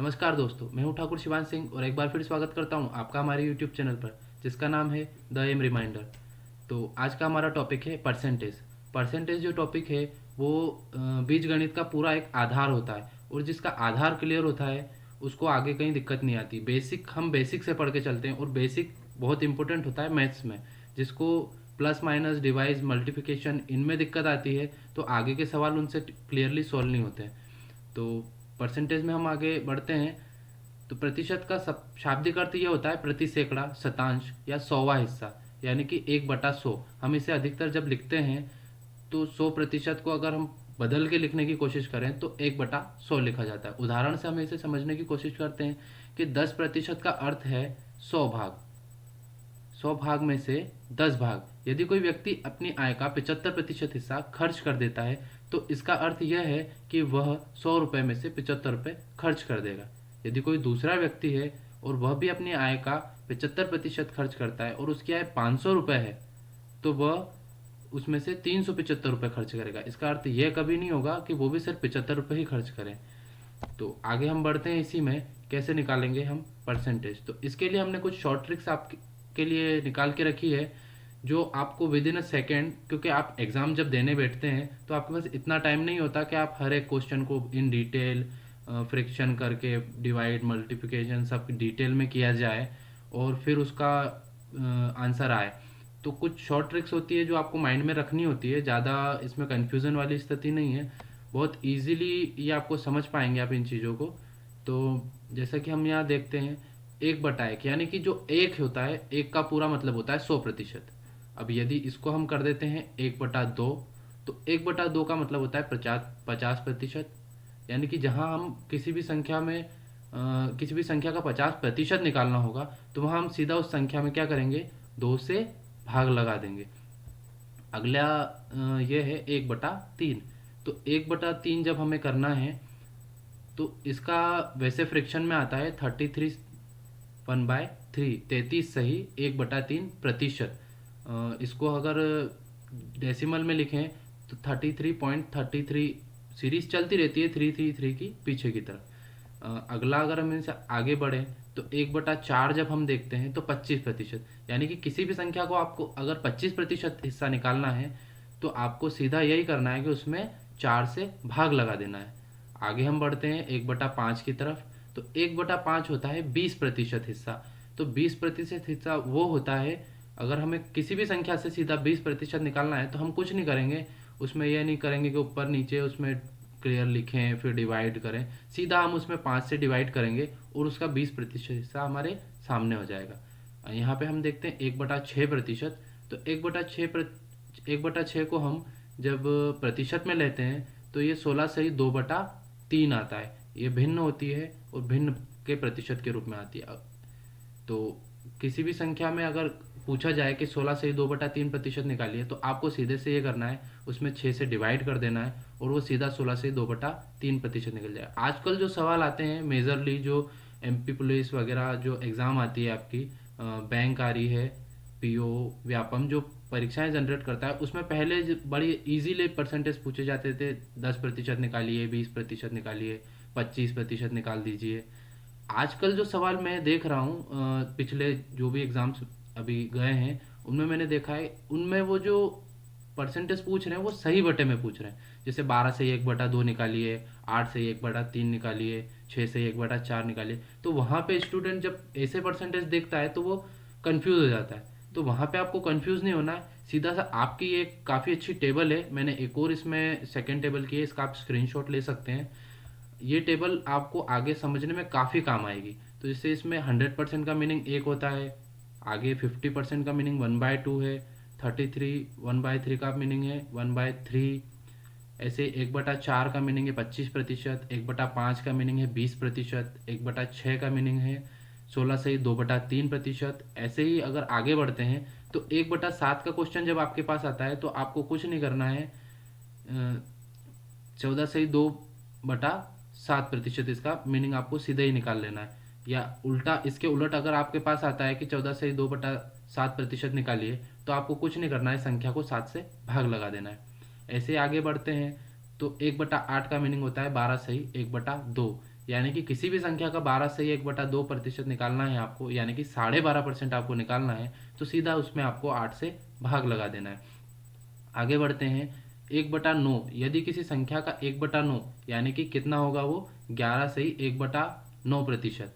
नमस्कार दोस्तों, मैं हूं ठाकुर शिवान सिंह और एक बार फिर स्वागत करता हूं आपका हमारे यूट्यूब चैनल पर जिसका नाम है द एम रिमाइंडर। तो आज का हमारा टॉपिक है परसेंटेज। परसेंटेज जो टॉपिक है वो बीजगणित का पूरा एक आधार होता है और जिसका आधार क्लियर होता है उसको आगे कहीं दिक्कत नहीं आती। हम बेसिक से पढ़ के चलते हैं और बेसिक बहुत इंपॉर्टेंट होता है मैथ्स में। जिसको प्लस माइनस डिवाइज मल्टीप्लिकेशन इनमें दिक्कत आती है तो आगे के सवाल उनसे क्लियरली सॉल्व नहीं होते हैं। तो परसेंटेज में हम आगे बढ़ते हैं। तो प्रतिशत का शाब्दिक अर्थ ये होता है प्रति सैकड़ा, शतांश या सौवा हिस्सा, यानी कि 1/100। हम इसे अधिकतर जब लिखते हैं तो 100% को अगर हम बदल के लिखने की कोशिश करें तो 1/100 लिखा जाता है। उदाहरण से हम इसे समझने की कोशिश करते हैं कि 10% का अर्थ है 100 भाग। 100 भाग में से 10 भाग। यदि कोई व्यक्ति अपनी आय का 75% हिस्सा खर्च कर देता है तो इसका अर्थ यह है कि वह 100 रुपये में से 75 रुपये खर्च कर देगा। यदि कोई दूसरा व्यक्ति है और वह भी अपनी आय का 75% खर्च करता है और उसकी आय 500 रुपये है तो वह उसमें से 375 रुपये खर्च करेगा। इसका अर्थ यह कभी नहीं होगा कि वो भी सिर्फ 75 रुपये ही खर्च करें। तो आगे हम बढ़ते हैं, इसी में कैसे निकालेंगे हम परसेंटेज। तो इसके लिए हमने कुछ शॉर्ट ट्रिक्स आपके लिए निकाल के रखी है जो आपको विद इन अ सेकेंड, क्योंकि आप एग्ज़ाम जब देने बैठते हैं तो आपके पास इतना टाइम नहीं होता कि आप हर एक क्वेश्चन को इन डिटेल फ्रिक्शन करके डिवाइड मल्टीप्लिकेशन सब डिटेल में किया जाए और फिर उसका आंसर आए। तो कुछ शॉर्ट ट्रिक्स होती है जो आपको माइंड में रखनी होती है। ज़्यादा इसमें कन्फ्यूज़न वाली स्थिति नहीं है, बहुत इजीली ये आपको समझ पाएंगे आप इन चीज़ों को। तो जैसा कि हम यहाँ देखते हैं 1/1, यानी कि जो एक होता है, एक का पूरा मतलब होता है 100%। अब यदि इसको हम कर देते हैं 1/2, तो 1/2 का मतलब होता है 50%। यानी कि जहाँ हम किसी भी संख्या में किसी भी संख्या का 50% निकालना होगा तो वहाँ हम सीधा उस संख्या में क्या करेंगे, 2 से भाग लगा देंगे। अगला ये है 1/3। तो 1/3 जब हमें करना है तो इसका वैसे फ्रैक्शन में आता है 33 1/3, 33 सही 1/3%। इसको अगर डेसिमल में लिखें तो 33.33। सीरीज चलती रहती है 333 की पीछे की तरफ। अगला अगर हम इनसे आगे बढ़े तो 1/4 जब हम देखते हैं तो 25%। यानी कि किसी भी संख्या को आपको अगर 25% हिस्सा निकालना है तो आपको सीधा यही करना है कि उसमें 4 से भाग लगा देना है। आगे हम बढ़ते हैं 1/5 की तरफ। तो 1/5 होता है 20% हिस्सा। तो 20% हिस्सा वो होता है, अगर हमें किसी भी संख्या से सीधा 20% निकालना है तो हम कुछ नहीं करेंगे, उसमें यह नहीं करेंगे कि ऊपर नीचे उसमें क्लियर लिखें फिर डिवाइड करें। सीधा हम उसमें 5 से डिवाइड करेंगे और उसका 20% हिस्सा हमारे सामने हो जाएगा। यहाँ पे हम देखते हैं 1/6%। तो 1/6 को हम जब प्रतिशत में लेते हैं तो ये 16 सही 2/3 आता है। ये भिन्न होती है और भिन्न के प्रतिशत के रूप में आती है। तो किसी भी संख्या में अगर पूछा जाए कि 16 से 2/3% निकालिए तो आपको सीधे से ये करना है, उसमें 6 से डिवाइड कर देना है और वो सीधा 16 से 2/3% निकल जाए। आजकल जो सवाल आते हैं मेजरली जो एमपी पुलिस वगैरह जो एग्ज़ाम आती है आपकी, बैंक आ रही है, पीओ व्यापम जो परीक्षाएं जनरेट करता है, उसमें पहले बड़ी इजीली परसेंटेज पूछे जाते थे। 10% निकालिए, 20% निकालिए, 25% निकाल दीजिए। आजकल जो सवाल मैं देख रहा हूँ पिछले जो भी एग्ज़ाम्स अभी गए हैं उनमें मैंने देखा है, उनमें वो जो परसेंटेज पूछ रहे हैं वो सही बटे में पूछ रहे हैं। जैसे 12 से 1/2 निकालिए, 8 से 1/3 निकालिए, 6 से 1/4 निकालिए। तो वहाँ पे स्टूडेंट जब ऐसे परसेंटेज देखता है तो वो कंफ्यूज हो जाता है। तो वहाँ पे आपको कंफ्यूज नहीं होना है, सीधा सा आपकी एक काफ़ी अच्छी टेबल है, मैंने एक और इसमें सेकेंड टेबल की है, इसका आप स्क्रीनशॉट ले सकते हैं। ये टेबल आपको आगे समझने में काफ़ी काम आएगी। तो जैसे इसमें 100% का मीनिंग 1 होता है, आगे 50% का मीनिंग 1/2 है, 33 1/3 का मीनिंग है 1/3। ऐसे 1/4 का मीनिंग है 25%, 1/5 का मीनिंग है 20%, 1/6 का मीनिंग है 16 से 2/3%। ऐसे ही अगर आगे बढ़ते हैं तो 1/7 का क्वेश्चन जब आपके पास आता है तो आपको कुछ नहीं करना है, 14 से 2/7%। इसका मीनिंग आपको सीधे ही निकाल लेना है। या उल्टा, इसके उलट अगर आपके पास आता है कि 14 से 2/7% निकालिए तो आपको कुछ नहीं करना है, संख्या को 7 से भाग लगा देना है। ऐसे आगे बढ़ते हैं तो 1/8 का मीनिंग होता है 12 सही 1/2। यानी कि किसी भी संख्या का 12 से 1/2% निकालना है आपको, यानी कि 12.5% आपको निकालना है, तो सीधा उसमें आपको 8 से भाग लगा देना है। आगे बढ़ते हैं। 1/9, यदि किसी संख्या का 1/9 यानी कि कितना होगा वो 11 से ही 1/9%।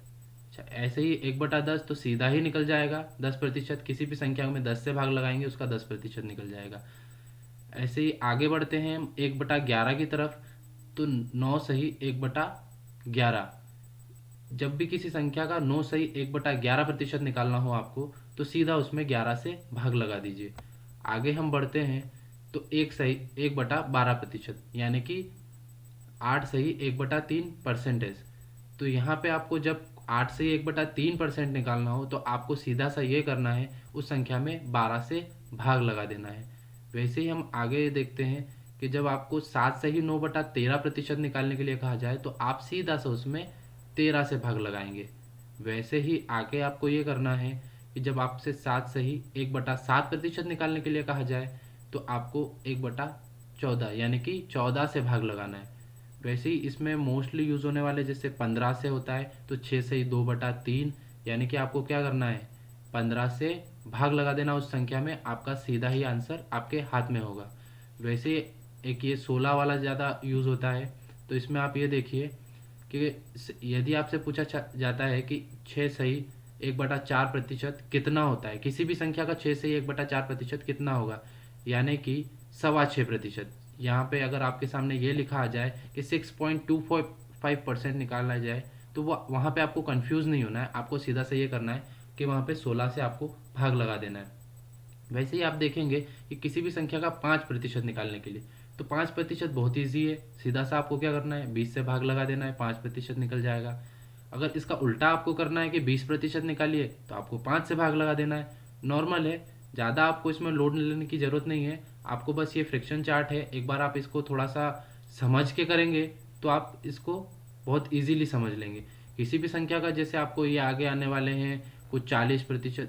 अच्छा, ऐसे ही 1/10 तो सीधा ही निकल जाएगा 10%। किसी भी संख्या में 10 से भाग लगाएंगे उसका 10% निकल जाएगा। ऐसे ही आगे बढ़ते हैं हम 1/11 की तरफ। तो 9 सही 1/11, जब भी किसी संख्या का 9 सही 1/11% निकालना हो आपको, तो सीधा उसमें 11 से भाग लगा दीजिए। आगे हम बढ़ते हैं। तो 1/12%, यानी कि 8 सही 1/3%। तो यहाँ पे आपको जब 8 से 1/3% निकालना हो तो आपको सीधा सा ये करना है, उस संख्या में 12 से भाग लगा देना है। वैसे ही हम आगे देखते हैं कि जब आपको 7 से ही 9/13% निकालने के लिए कहा जाए तो आप सीधा सा उसमें 13 से भाग लगाएंगे। वैसे ही आगे आपको ये करना है कि जब आपसे 7 से ही 1/7% निकालने के लिए कहा जाए तो आपको 1/14 यानी कि 14 से भाग लगाना है। वैसे ही इसमें मोस्टली यूज़ होने वाले जैसे 15 से होता है तो 6 से ही 2/3, यानी कि आपको क्या करना है 15 से भाग लगा देना उस संख्या में, आपका सीधा ही आंसर आपके हाथ में होगा। वैसे एक ये 16 वाला ज़्यादा यूज़ होता है। तो इसमें आप ये देखिए कि यदि आपसे पूछा जाता है कि 6 सही 1/4% कितना होता है, किसी भी संख्या का 6 सही 1/4% कितना होगा, यानी कि 6.25%। यहाँ पे अगर आपके सामने ये लिखा आ जाए कि 6.25% निकाला जाए तो वो वहाँ पे आपको कंफ्यूज नहीं होना है, आपको सीधा से ये करना है कि वहाँ पे 16 से आपको भाग लगा देना है। वैसे ही आप देखेंगे कि किसी भी संख्या का 5% निकालने के लिए, तो 5% बहुत ईजी है। सीधा सा आपको क्या करना है 20 से भाग लगा देना है, 5% निकल जाएगा। अगर इसका उल्टा आपको करना है कि 20% निकालिए तो आपको 5 से भाग लगा देना है। नॉर्मल है, ज़्यादा आपको इसमें लोड लेने की ज़रूरत नहीं है। आपको बस ये फ्रैक्शन चार्ट है, एक बार आप इसको थोड़ा सा समझ के करेंगे तो आप इसको बहुत इजीली समझ लेंगे। किसी भी संख्या का जैसे आपको ये आगे आने वाले हैं कुछ 40%,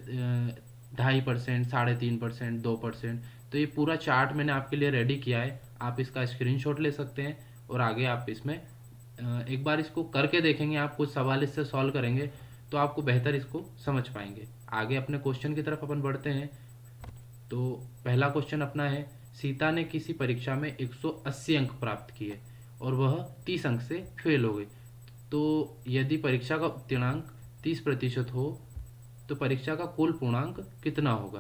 2.5%, 3.5%, 2%, तो ये पूरा चार्ट मैंने आपके लिए रेडी किया है। आप इसका स्क्रीनशॉट ले सकते हैं और आगे आप इसमें एक बार इसको करके देखेंगे, आप कुछ सवाल इससे सॉल्व करेंगे तो आपको बेहतर इसको समझ पाएंगे। आगे अपने क्वेश्चन की तरफ अपन बढ़ते हैं। तो पहला क्वेश्चन अपना है, सीता ने किसी परीक्षा में 180 अंक प्राप्त किए और वह 30 अंक से फेल हो गई। तो यदि परीक्षा का उत्तीर्णांक 30% हो तो परीक्षा का कुल पूर्णांक कितना होगा।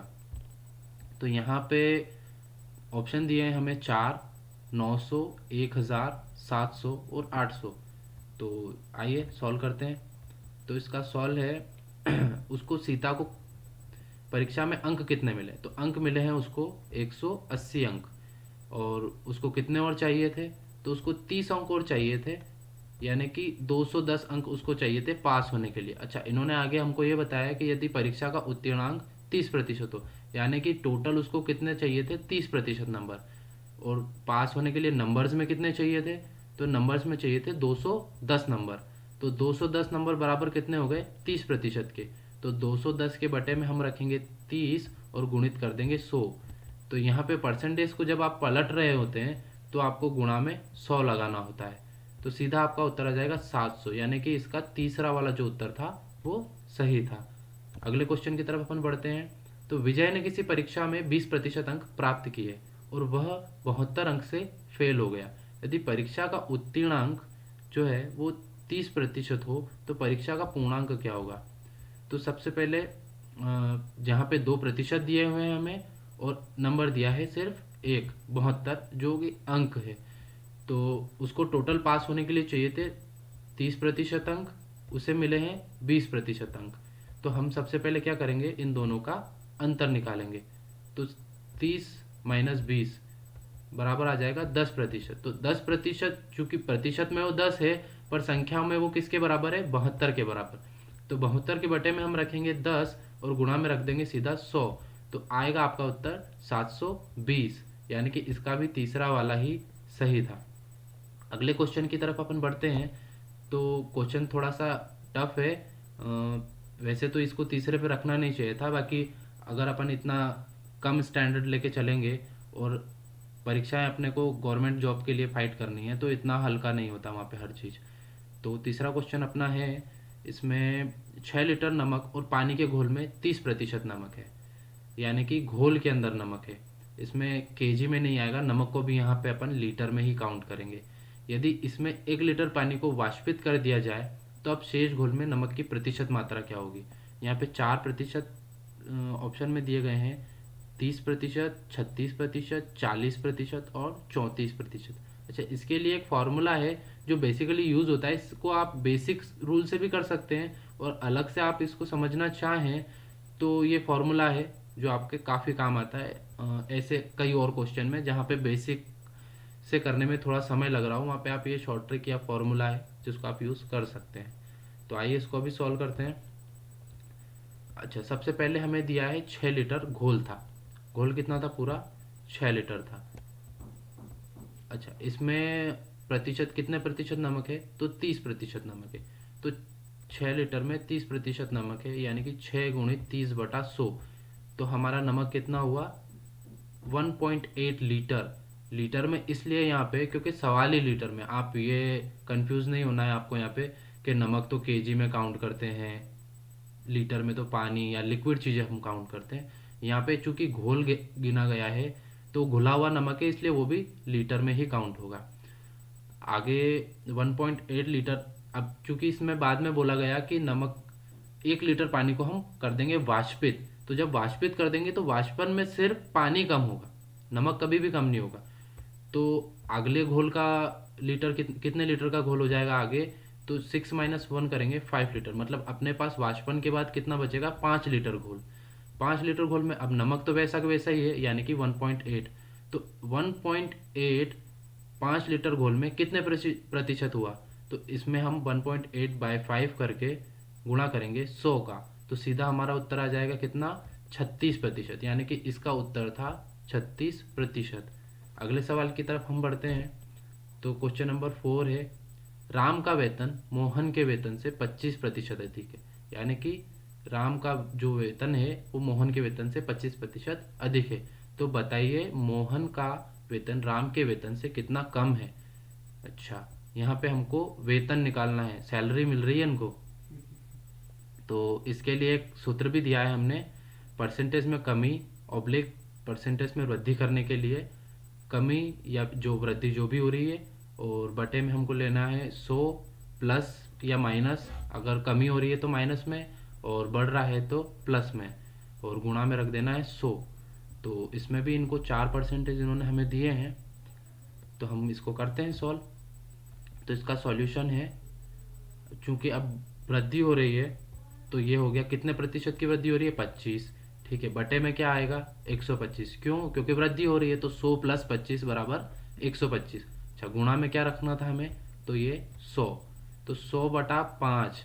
तो यहाँ पे ऑप्शन दिए हैं हमें 4, 900, 1000, 700 और 800। तो आइए सॉल्व करते हैं। तो इसका सॉल्व है उसको सीता को परीक्षा में अंक कितने मिले, तो अंक मिले हैं उसको 180 अंक, और उसको कितने और चाहिए थे, तो उसको 30 अंक और चाहिए थे, यानी कि 210 अंक उसको चाहिए थे पास होने के लिए। अच्छा, इन्होंने आगे हमको ये बताया कि यदि परीक्षा का उत्तीर्णांक 30% हो, यानी कि टोटल उसको कितने चाहिए थे 30% नंबर, और पास होने के लिए नंबर्स में कितने चाहिए थे, तो नंबर्स में चाहिए थे 210 नंबर। तो 210 नंबर बराबर कितने हो गए 30% के, तो 210 के बटे में हम रखेंगे 30 और गुणित कर देंगे 100। तो यहाँ पे परसेंटेज को जब आप पलट रहे होते हैं तो आपको गुणा में 100 लगाना होता है। तो सीधा आपका उत्तर आ जाएगा 700, यानी कि इसका तीसरा वाला जो उत्तर था वो सही था। अगले क्वेश्चन की तरफ अपन बढ़ते हैं। तो विजय ने किसी परीक्षा में 20% अंक प्राप्त किए और वह 72 अंक से फेल हो गया। यदि परीक्षा का उत्तीर्णांक जो है वो 30% हो तो परीक्षा का पूर्णांक क्या होगा। तो सबसे पहले जहाँ पे 2% दिए हुए हैं हमें और नंबर दिया है सिर्फ एक 72 जो कि अंक है, तो उसको टोटल पास होने के लिए चाहिए थे 30% अंक, उसे मिले हैं 20% अंक। तो हम सबसे पहले क्या करेंगे इन दोनों का अंतर निकालेंगे। तो 30 माइनस 20 बराबर आ जाएगा 10%। तो 10%, चूंकि प्रतिशत में वो 10 है पर संख्या में वो किसके बराबर है 72 के बराबर। तो 72 के बटे में हम रखेंगे 10 और गुणा में रख देंगे सीधा 100। तो आएगा आपका उत्तर 720, यानी कि इसका भी तीसरा वाला ही सही था। अगले क्वेश्चन की तरफ अपन बढ़ते हैं। तो क्वेश्चन थोड़ा सा टफ है, वैसे तो इसको तीसरे पे रखना नहीं चाहिए था, बाकी अगर अपन इतना कम स्टैंडर्ड लेके चलेंगे और परीक्षाएं अपने को गवर्नमेंट जॉब के लिए फाइट करनी है तो इतना हल्का नहीं होता वहाँ पे हर चीज़। तो तीसरा क्वेश्चन अपना है, इसमें 6 लीटर नमक और पानी के घोल में 30% नमक है, यानी कि घोल के अंदर नमक है। इसमें केजी में नहीं आएगा, नमक को भी यहाँ पे अपन लीटर में ही काउंट करेंगे। यदि इसमें 1 लीटर पानी को वाष्पित कर दिया जाए तो अब शेष घोल में नमक की प्रतिशत मात्रा क्या होगी। यहाँ पे 4% ऑप्शन में दिए गए हैं, 30%, 36%, 40% और 34%। अच्छा, इसके लिए एक फॉर्मूला है जो बेसिकली यूज़ होता है, इसको आप बेसिक रूल से भी कर सकते हैं और अलग से आप इसको समझना चाहें तो ये फॉर्मूला है जो आपके काफ़ी काम आता है ऐसे कई और क्वेश्चन में जहाँ पे बेसिक से करने में थोड़ा समय लग रहा हो, वहाँ पे आप ये शॉर्ट ट्रिक या फॉर्मूला है जिसको आप यूज़ कर सकते हैं। तो आइए इसको अभी सॉल्व करते हैं। अच्छा, सबसे पहले हमें दिया है 6 लीटर घोल था। घोल कितना था? पूरा 6 लीटर था। अच्छा, इसमें प्रतिशत कितने प्रतिशत नमक है? तो 30% नमक है। तो 6 लीटर में 30% नमक है, यानी कि 6 गुणित 30/100। तो हमारा नमक कितना हुआ? 1.8 लीटर। लीटर में इसलिए यहाँ पे क्योंकि सवाल ही लीटर में, आप ये कंफ्यूज नहीं होना है आपको यहाँ पे कि नमक तो केजी में काउंट करते हैं, लीटर में तो पानी या लिक्विड चीज़ें हम काउंट करते हैं। यहाँ पे चूंकि घोल गिना गया है तो घुला हुआ नमक है, इसलिए वो भी लीटर में ही काउंट होगा। आगे 1.8 लीटर। अब चूंकि इसमें बाद में बोला गया कि नमक 1 लीटर पानी को हम कर देंगे वाष्पित, तो जब वाष्पित कर देंगे तो वाष्पन में सिर्फ पानी कम होगा, नमक कभी भी कम नहीं होगा। तो अगले घोल का लीटर कितने लीटर का घोल हो जाएगा आगे? तो 6 - 1 करेंगे 5 लीटर, मतलब अपने पास वाष्पन के बाद कितना बचेगा? 5 लीटर घोल। 5 लीटर घोल में अब नमक तो वैसा का वैसा ही है, यानी कि 1.8। तो 1.8 5 लीटर घोल में कितने प्रतिशत हुआ? तो इसमें हम 1.8/5 करके गुणा करेंगे 100 का, तो सीधा हमारा उत्तर आ जाएगा कितना? 36%, यानी कि इसका उत्तर था 36%। अगले सवाल की तरफ हम बढ़ते हैं। तो क्वेश्चन नंबर 4 है, राम का वेतन मोहन के वेतन से 25% अधिक है, यानी कि राम का जो वेतन है वो मोहन के वेतन से 25% अधिक है। तो बताइए मोहन का वेतन राम के वेतन से कितना कम है। अच्छा, यहाँ पे हमको वेतन निकालना है, सैलरी मिल रही है इनको। तो इसके लिए एक सूत्र भी दिया है हमने, परसेंटेज में कमी ऑब्लिक परसेंटेज में वृद्धि करने के लिए कमी या जो वृद्धि जो भी हो रही है, और बटे में हमको लेना है 100 प्लस या माइनस, अगर कमी हो रही है तो माइनस में और बढ़ रहा है तो प्लस में, और गुणा में रख देना है 100। तो इसमें भी इनको 4% इन्होंने हमें दिए हैं, तो हम इसको करते हैं सॉल्व। तो इसका सॉल्यूशन है, चूंकि अब वृद्धि हो रही है तो ये हो गया, कितने प्रतिशत की वृद्धि हो रही है? 25। ठीक है, बटे में क्या आएगा? 125। क्यों? क्योंकि वृद्धि हो रही है, तो 100 + 25 बराबर 125। अच्छा, गुणा में क्या रखना था हमें? तो ये 100। तो 100/5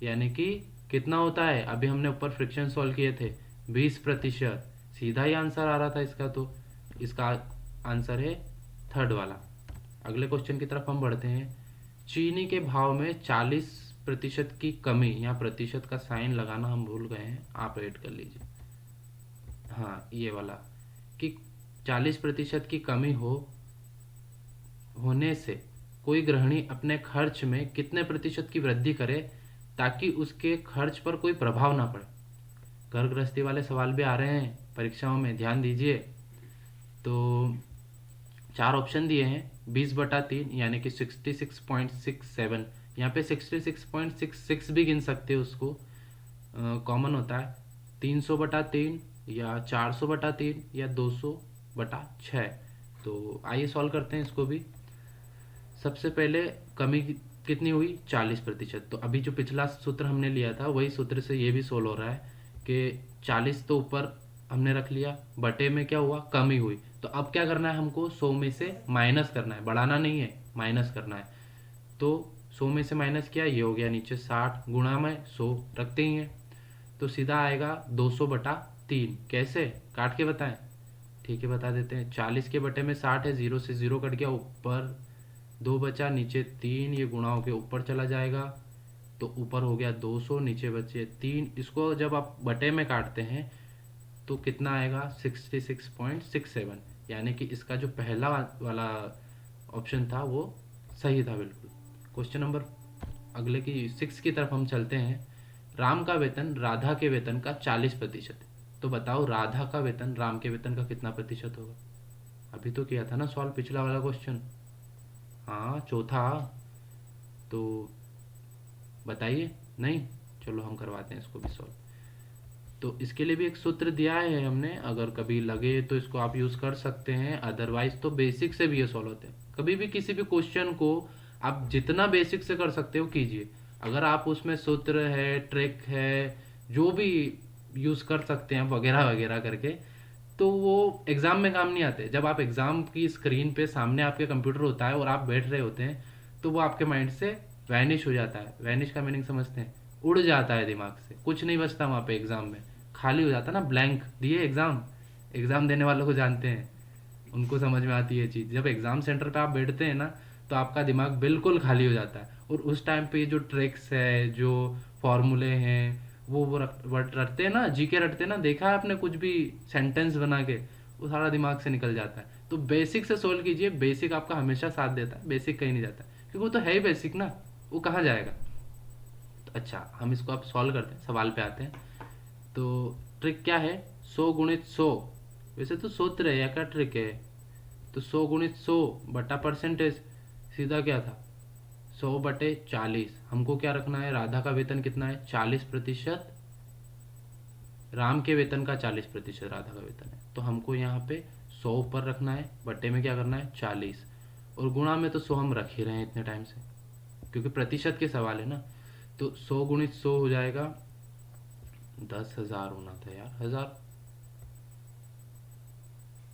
यानी कि कितना होता है? अभी हमने ऊपर फ्रिक्शन सॉल्व किए थे, 20%। सीधा ही आंसर आ रहा था इसका, तो इसका आंसर है थर्ड वाला। अगले क्वेश्चन की तरफ हम बढ़ते हैं। चीनी के भाव में 40% की कमी, यहाँ प्रतिशत का साइन लगाना हम भूल गए हैं, आप ऐड कर लीजिए। हाँ, ये वाला कि 40% की कमी होने से कोई गृहिणी अपने खर्च में कितने प्रतिशत की वृद्धि करे ताकि उसके खर्च पर कोई प्रभाव ना पड़े। घर गृहस्थी वाले सवाल भी आ रहे हैं परीक्षाओं में, ध्यान दीजिए। तो 4 ऑप्शन दिए हैं, 20/3 यानी कि 66.67। यहाँ पे 66.66 भी गिन सकते हो, उसको कॉमन होता है। 300/3 या 400/3 या 200/6। तो आइए सॉल्व करते हैं इसको भी। सबसे पहले कमी कितनी हुई? 40%। तो अभी जो पिछला सूत्र हमने लिया था वही सूत्र से ये भी सोल्व हो रहा है कि 40 तो ऊपर हमने रख लिया, बटे में क्या हुआ? कमी हुई। तो अब क्या करना है हमको? 100 में से माइनस करना है, बढ़ाना नहीं है, माइनस करना है। तो 100 में से माइनस किया, ये हो गया नीचे 60, गुणा में 100 रखते ही हैं, तो सीधा आएगा 200/3। कैसे? काट के बताएं? ठीक है, बता देते हैं। 40 के बटे में 60 है, 0 से 0 कट गया, ऊपर 2 बचा, नीचे 3, ये गुणा होकर ऊपर चला जाएगा, तो ऊपर हो गया 200, नीचे बचे 3। इसको जब आप बटे में काटते हैं तो कितना आएगा? 66.67, यानी कि इसका जो पहला वाला ऑप्शन था वो सही था बिल्कुल। क्वेश्चन नंबर अगले की 6 की तरफ हम चलते हैं। राम का वेतन राधा के वेतन का 40% है। तो बताओ राधा का वेतन राम के वेतन का कितना प्रतिशत होगा? अभी तो किया था ना सॉल्व, पिछला वाला क्वेश्चन। हाँ, चौथा। तो बताइए। नहीं, चलो हम करवाते हैं इसको भी सॉल्व। तो इसके लिए भी एक सूत्र दिया है हमने, अगर कभी लगे तो इसको आप यूज़ कर सकते हैं, अदरवाइज तो बेसिक से भी ये सॉल्व होते हैं। कभी भी किसी भी क्वेश्चन को आप जितना बेसिक से कर सकते हो कीजिए। अगर आप उसमें सूत्र है, ट्रिक है, जो भी यूज़ कर सकते हैं वगैरह वगैरह करके, तो वो एग्ज़ाम में काम नहीं आते। जब आप एग्ज़ाम की स्क्रीन पे सामने आपके कंप्यूटर होता है और आप बैठ रहे होते हैं, तो वो आपके माइंड से वैनिश हो जाता है। वैनिश का मीनिंग समझते हैं? उड़ जाता है दिमाग से, कुछ नहीं बचता वहाँ पे एग्ज़ाम में। खाली हो जाता ना, ब्लैंक दिए एग्ज़ाम। एग्ज़ाम देने वालों को जानते हैं, उनको समझ में आती है ये चीज़। जब एग्ज़ाम सेंटर पे आप बैठते हैं ना, तो आपका दिमाग बिल्कुल खाली हो जाता है, और उस टाइम पे जो ट्रिक्स है, जो फॉर्मूले हैं, वो रटते हैं ना, जीके रटते हैं ना, देखा है आपने कुछ भी सेंटेंस बना के, वो सारा दिमाग से निकल जाता है। तो बेसिक से सोल्व कीजिए, बेसिक आपका हमेशा साथ देता है, बेसिक कहीं नहीं जाता, क्योंकि वो तो है ही बेसिक ना, वो कहाँ जाएगा। तो अच्छा, हम इसको अब सॉल्व करते हैं, सवाल पे आते हैं। तो ट्रिक क्या है? 100 × 100। वैसे तो सूत्र है या क्या ट्रिक है? तो 100 × 100 बटा परसेंटेज, सीधा क्या था? 100/40। हमको क्या रखना है? राधा का वेतन कितना है? 40%। राम के वेतन का 40% राधा का वेतन है, तो हमको यहाँ पे 100 ऊपर रखना है, बटे में क्या करना है? 40। और गुणा में तो 100 हम रख ही रहे हैं इतने टाइम से, क्योंकि प्रतिशत के सवाल है ना। तो 100 × 100 हो जाएगा 10,000 होना था यार, 1000।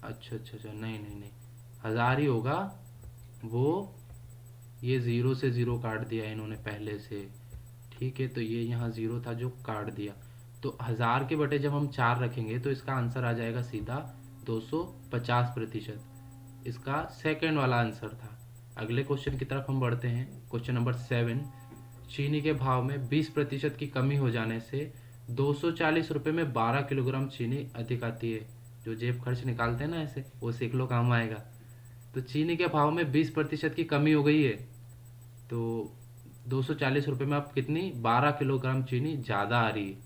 अच्छा अच्छा अच्छा, नहीं नहीं नहीं, 1000 ही होगा वो। ये ज़ीरो से ज़ीरो काट दिया इन्होंने पहले से, ठीक है, तो ये यहाँ ज़ीरो था जो काट दिया। तो 1000 के बटे जब हम 4 रखेंगे तो इसका आंसर आ जाएगा सीधा 250%। इसका सेकंड वाला आंसर था। अगले क्वेश्चन की तरफ हम बढ़ते हैं, क्वेश्चन नंबर 7। चीनी के भाव में 20% की कमी हो जाने से 240 रुपये में 12 किलोग्राम चीनी अधिक आती है। जो जेब खर्च निकालते हैं ना ऐसे, वो सीख लो, काम आएगा। तो चीनी के भाव में 20% की कमी हो गई है, तो 240 रुपये में अब कितनी? 12 किलोग्राम चीनी ज़्यादा आ रही है।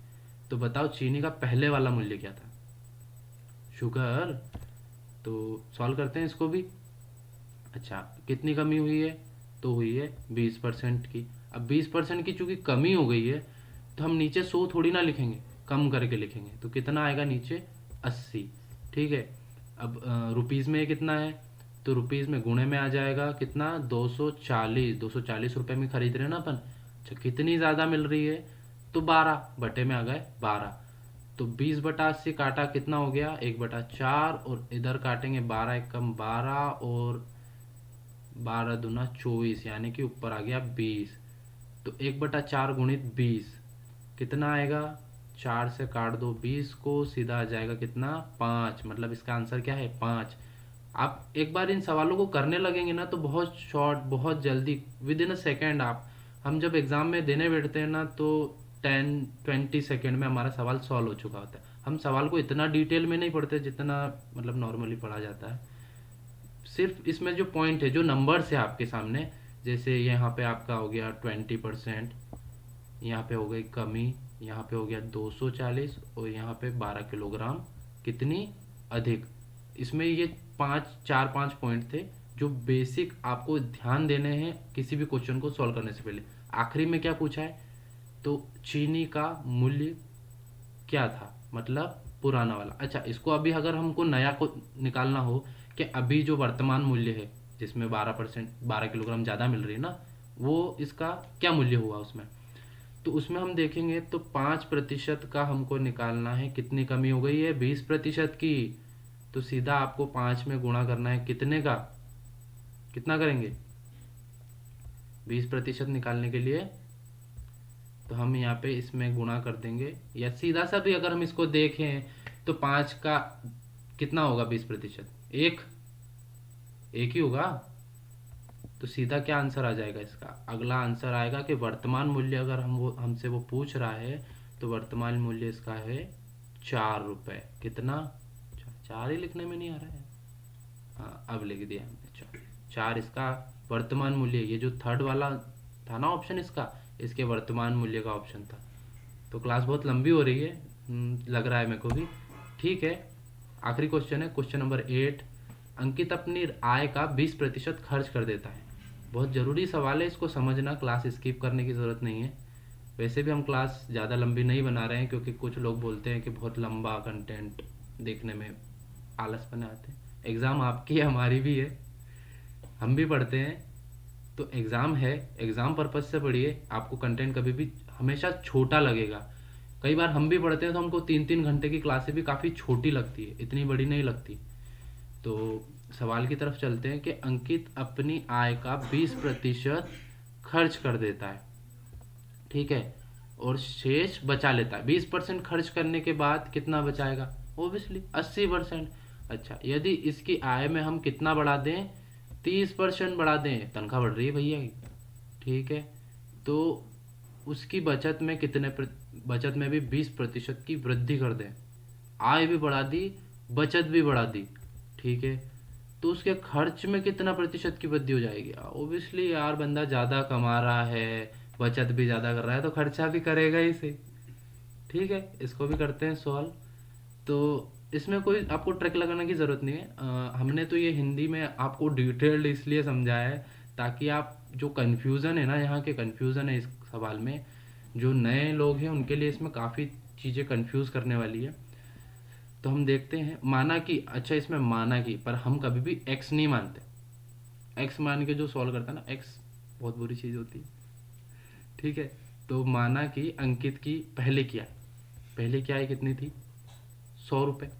तो बताओ चीनी का पहले वाला मूल्य क्या था? शुगर। तो सॉल्व करते हैं इसको भी। अच्छा, कितनी कमी हुई है? तो हुई है 20% की। अब 20% की चूंकि कमी हो गई है, तो हम नीचे 100 थोड़ी ना लिखेंगे, कम करके लिखेंगे। तो कितना आएगा नीचे? 80। ठीक है। अब रुपीज़ में ये कितना है? तो रुपीज़ में गुणे में आ जाएगा कितना? 240। 240 रुपये में खरीद रहे हैं ना अपन। अच्छा, कितनी ज़्यादा मिल रही है? तो 12, बटे में आ गए 12। तो 20/80 काटा कितना हो गया? 1/4। और इधर काटेंगे 12 एकम 12, और 12×2 = 24, यानी कि ऊपर आ गया 20। तो 1/4 गुणित 20 कितना आएगा? 4 से काट दो 20 को, सीधा आ जाएगा कितना? 5। मतलब इसका आंसर क्या है? 5। आप एक बार इन सवालों को करने लगेंगे ना, तो बहुत शॉर्ट, बहुत जल्दी, विद इन अ सेकेंड आप, हम जब एग्ज़ाम में देने बैठते हैं ना, तो 10-20 सेकेंड में हमारा सवाल सॉल्व हो चुका होता है। हम सवाल को इतना डिटेल में नहीं पढ़ते जितना मतलब नॉर्मली पढ़ा जाता है। सिर्फ इसमें जो पॉइंट है, जो नंबर्स है आपके सामने, जैसे यहाँ पे आपका हो गया 20%, यहाँ पे हो गई कमी, यहाँ पे हो गया 240, और यहाँ पे 12 किलोग्राम कितनी अधिक। इसमें ये 4-5 पॉइंट थे जो बेसिक आपको ध्यान देने हैं किसी भी क्वेश्चन को सॉल्व करने से पहले। आखिरी में क्या पूछा है? तो चीनी का मूल्य क्या था, मतलब पुराना वाला। अच्छा, इसको अभी अगर हमको नया को निकालना हो कि अभी जो वर्तमान मूल्य है, जिसमें 12 किलोग्राम ज़्यादा मिल रही है ना, वो इसका क्या मूल्य हुआ उसमें। तो उसमें हम देखेंगे तो 5% का हमको निकालना है। कितनी कमी हो गई है? 20% की। तो सीधा आपको 5 में गुणा करना है, कितने का? कितना करेंगे 20% निकालने के लिए? तो हम यहाँ पे इसमें गुणा कर देंगे, या सीधा सा भी अगर हम इसको देखें तो 5 का कितना होगा 20%? एक, एक ही होगा। तो सीधा क्या आंसर आ जाएगा इसका? अगला आंसर आएगा कि वर्तमान मूल्य, अगर हमसे वो पूछ रहा है, तो वर्तमान मूल्य इसका है 4 रुपये। कितना? 4 ही लिखने में नहीं आ रहा है। हाँ, अब लिख दिया हमने 4। 4 इसका वर्तमान मूल्य। ये जो थर्ड वाला था ना ऑप्शन इसका, इसके वर्तमान मूल्य का ऑप्शन था। तो क्लास बहुत लंबी हो रही है, लग रहा है मेरे को भी। ठीक है, आखिरी क्वेश्चन है, क्वेश्चन नंबर 8। अंकित अपनी आय का 20% खर्च कर देता है। बहुत ज़रूरी सवाल है, इसको समझना, क्लास स्किप करने की ज़रूरत नहीं है। वैसे भी हम क्लास ज़्यादा लंबी नहीं बना रहे हैं, क्योंकि कुछ लोग बोलते हैं कि बहुत लंबा कंटेंट देखने में आलस बने आते हैं। एग्ज़ाम आपकी है, हमारी भी है, हम भी पढ़ते हैं। तो एग्ज़ाम है, एग्ज़ाम पर्पज़ से पढ़िए। आपको कंटेंट कभी भी हमेशा छोटा लगेगा। कई बार हम भी पढ़ते हैं तो हमको 3-3 घंटे की क्लासें भी काफ़ी छोटी लगती है, इतनी बड़ी नहीं लगती। तो सवाल की तरफ चलते हैं कि अंकित अपनी आय का 20% खर्च कर देता है, ठीक है, और शेष बचा लेता है। 20% खर्च करने के बाद कितना बचाएगा? ओबियसली 80%। अच्छा, यदि इसकी आय में हम कितना बढ़ा दें? 30% बढ़ा दें, तनख्वाह बढ़ रही है भैया की, ठीक है, तो उसकी बचत में बचत में भी 20% की वृद्धि कर दें। आय भी बढ़ा दी, बचत भी बढ़ा दी, ठीक है, तो उसके खर्च में कितना प्रतिशत की वृद्धि हो जाएगी? ओबियसली यार, बंदा ज़्यादा कमा रहा है, बचत भी ज़्यादा कर रहा है, तो खर्चा भी करेगा ही सही। ठीक है, इसको भी करते हैं सॉल्व। तो इसमें कोई आपको ट्रिक लगाने की ज़रूरत नहीं है। हमने तो ये हिंदी में आपको डिटेल्ड इसलिए समझाया है ताकि आप जो कन्फ्यूज़न है ना, यहाँ के कन्फ्यूज़न है इस सवाल में, जो नए लोग हैं उनके लिए इसमें काफ़ी चीज़ें कन्फ्यूज़ करने वाली है। तो हम देखते हैं, माना कि, अच्छा इसमें माना कि, पर हम कभी भी एक्स नहीं मानते। एक्स मान के जो सॉल्व करता है ना, एक्स बहुत बुरी चीज़ होती है, ठीक है। तो माना कि अंकित की पहले क्या है, कितनी थी? 100 रुपये।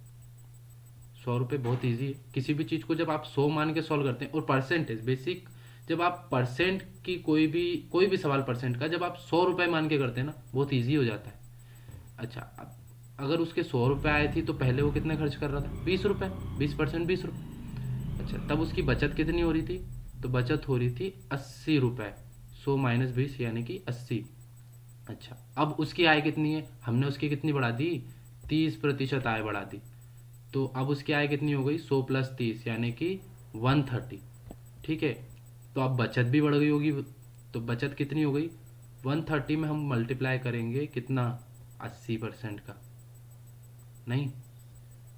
100 रुपये बहुत ईजी है। किसी भी चीज़ को जब आप 100 मान के सॉल्व करते हैं, और परसेंटेज बेसिक, जब आप परसेंट की कोई भी सवाल परसेंट का जब आप 100 रुपये मान के करते हैं ना, बहुत ईजी हो जाता है। अच्छा, अब अगर उसके 100 रुपये आए थी तो पहले वो कितने खर्च कर रहा था? 20 रुपये। 20% 20 रुपये। अच्छा, तब उसकी बचत कितनी हो रही थी? तो बचत हो रही थी 80 रुपये। 100 - 20 यानी कि 80। अच्छा, अब उसकी आय कितनी है? हमने उसकी कितनी बढ़ा दी? 30% आय बढ़ा दी। तो अब उसकी आय कितनी हो गई? 100 + 30 यानी कि 130, ठीक है। तो अब बचत भी बढ़ गई होगी, तो बचत कितनी हो गई? 130 में हम मल्टीप्लाई करेंगे कितना? 80% का नहीं,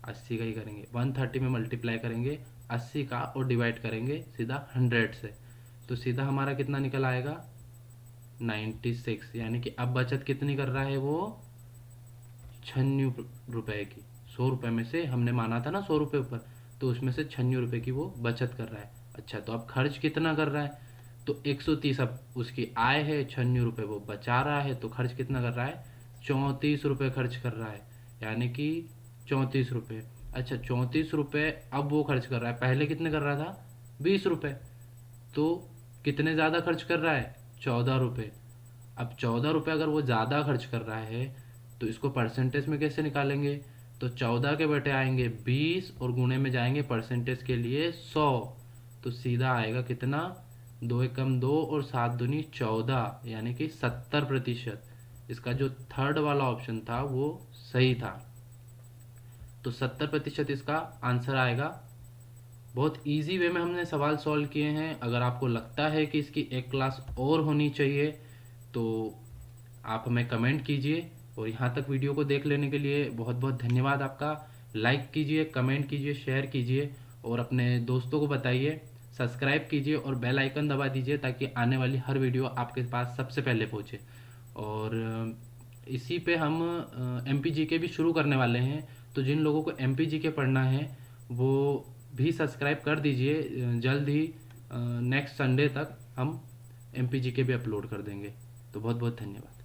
80 का ही करेंगे। 130 में मल्टीप्लाई करेंगे 80 का, और डिवाइड करेंगे सीधा 100 से, तो सीधा हमारा कितना निकल आएगा? 96। यानी कि अब बचत कितनी कर रहा है वो? 96 रुपये की। 100 रुपये में से हमने माना था ना 100 रुपये ऊपर, तो उसमें से 96 रुपये की वो बचत कर रहा है। अच्छा, तो अब खर्च कितना कर रहा है? तो 130। अब उसकी आय है 96 रुपये, वो बचा रहा है, तो खर्च कितना कर रहा है? 34 रुपये खर्च कर रहा है, यानी कि 34 रुपये। अच्छा, 34 रुपये अब वो खर्च कर रहा है, पहले कितने कर रहा था? 20 रुपये। तो कितने ज़्यादा खर्च कर रहा है? 14 रुपये। अब 14 रुपये अगर वो ज़्यादा खर्च कर रहा है, तो इसको परसेंटेज में कैसे निकालेंगे? तो 14 के बटे आएंगे 20, और गुणे में जाएंगे परसेंटेज के लिए 100। तो सीधा आएगा कितना? 2 एकम 2 और 7 दूनी 14, यानी कि 70%। इसका जो थर्ड वाला ऑप्शन था वो सही था। तो 70% इसका आंसर आएगा। बहुत इजी वे में हमने सवाल सॉल्व किए हैं। अगर आपको लगता है कि इसकी एक क्लास और होनी चाहिए तो आप हमें कमेंट कीजिए। और यहाँ तक वीडियो को देख लेने के लिए बहुत बहुत धन्यवाद आपका। लाइक कीजिए, कमेंट कीजिए, शेयर कीजिए, और अपने दोस्तों को बताइए। सब्सक्राइब कीजिए और बेल आइकन दबा दीजिए ताकि आने वाली हर वीडियो आपके पास सबसे पहले पहुँचे। और इसी पे हम MPGK भी शुरू करने वाले हैं, तो जिन लोगों को MPGK पढ़ना है वो भी सब्सक्राइब कर दीजिए। जल्द ही नेक्स्ट संडे तक हम MPGK भी अपलोड कर देंगे। तो बहुत बहुत धन्यवाद।